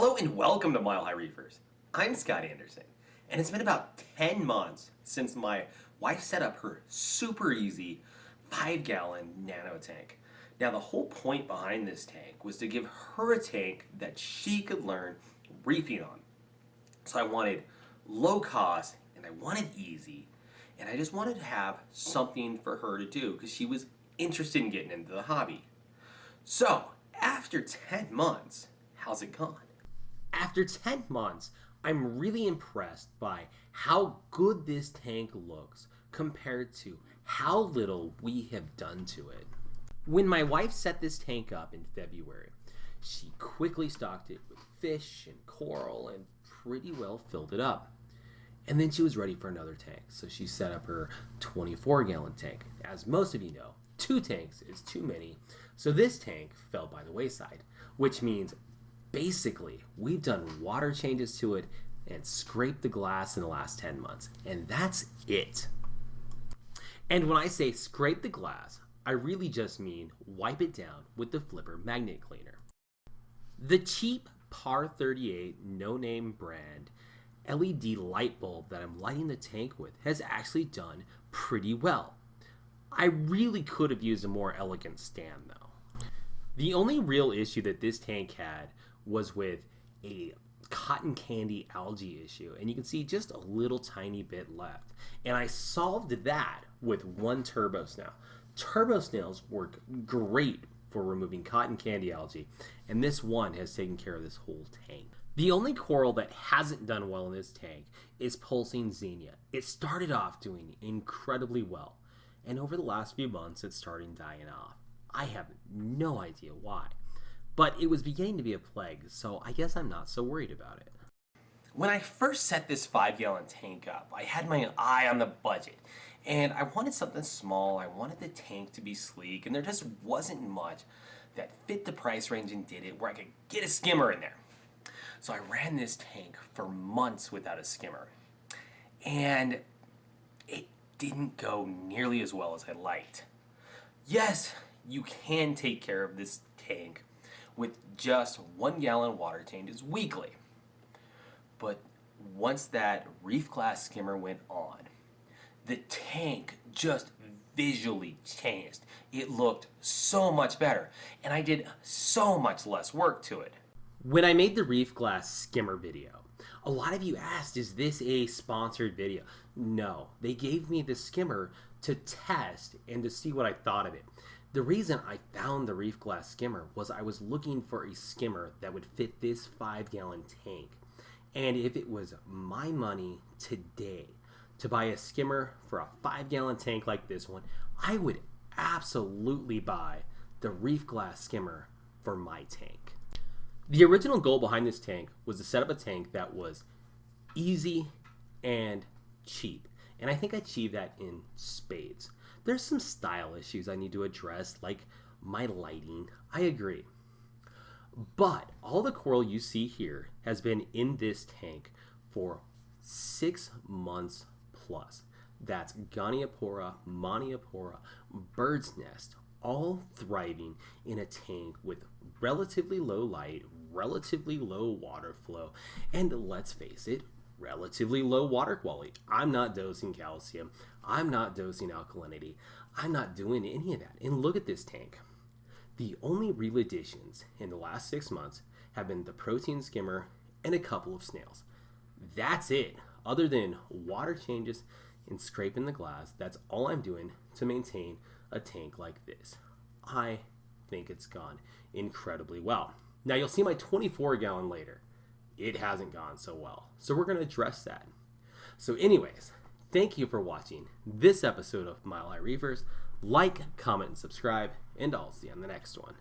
Hello and welcome to Mile High Reefers. I'm Scott Anderson, and it's been about 10 months since my wife set up her super easy 5-gallon Nano tank. Now the whole point behind this tank was to give her a tank that she could learn reefing on. So I wanted low cost and I wanted easy, and I just wanted to have something for her to do because she was interested in getting into the hobby. So after 10 months, how's it gone? After 10 months, I'm really impressed by how good this tank looks compared to how little we have done to it. When my wife set this tank up in February, she quickly stocked it with fish and coral and pretty well filled it up. And then she was ready for another tank, so she set up her 24-gallon tank. As most of you know, 2 tanks is too many, so this tank fell by the wayside, which means basically we've done water changes to it and scraped the glass in the last 10 months, and that's it. And when I say scrape the glass, I really just mean wipe it down with the Flipper magnet cleaner. The cheap Par 38 no-name brand LED light bulb that I'm lighting the tank with has actually done pretty well. I really could have used a more elegant stand though. The only real issue that this tank had was with a cotton candy algae issue, and you can see just a little tiny bit left. And I solved that with one turbo snail. Turbo snails work great for removing cotton candy algae, and this one has taken care of this whole tank. The only coral that hasn't done well in this tank is pulsing xenia. It started off doing incredibly well, and over the last few months it's starting dying off. I have no idea why, but it was beginning to be a plague, so I guess I'm not so worried about it. When I first set this 5-gallon tank up, I had my eye on the budget, and I wanted something small. I wanted the tank to be sleek, and there just wasn't much that fit the price range and did it where I could get a skimmer in there. So I ran this tank for months without a skimmer, and it didn't go nearly as well as I liked. Yes, you can take care of this tank with just 1-gallon water changes weekly. But once that reef glass skimmer went on, the tank just visually changed. It looked so much better, and I did so much less work to it. When I made the reef glass skimmer video, a lot of you asked, is this a sponsored video? No, they gave me the skimmer to test and to see what I thought of it. The reason I found the reef glass skimmer was I was looking for a skimmer that would fit this 5-gallon tank. And if it was my money today to buy a skimmer for a 5-gallon tank like this one, I would absolutely buy the reef glass skimmer for my tank. The original goal behind this tank was to set up a tank that was easy and cheap. And I think I achieved that in spades. There's some style issues I need to address, like my lighting. I agree. But all the coral you see here has been in this tank for 6 months plus. That's Goniopora, Moniopora, bird's nest, all thriving in a tank with relatively low light, relatively low water flow, and let's face it, relatively low water quality. I'm not dosing calcium. I'm not dosing alkalinity. I'm not doing any of that. And look at this tank. The only real additions in the last 6 months have been the protein skimmer and a couple of snails. That's it. Other than water changes and scraping the glass, that's all I'm doing to maintain a tank like this. I think it's gone incredibly well. Now you'll see my 24-gallon later. It hasn't gone so well. So we're going to address that. So anyways, thank you for watching this episode of Mile High Reefers. Like, comment, and subscribe, and I'll see you on the next one.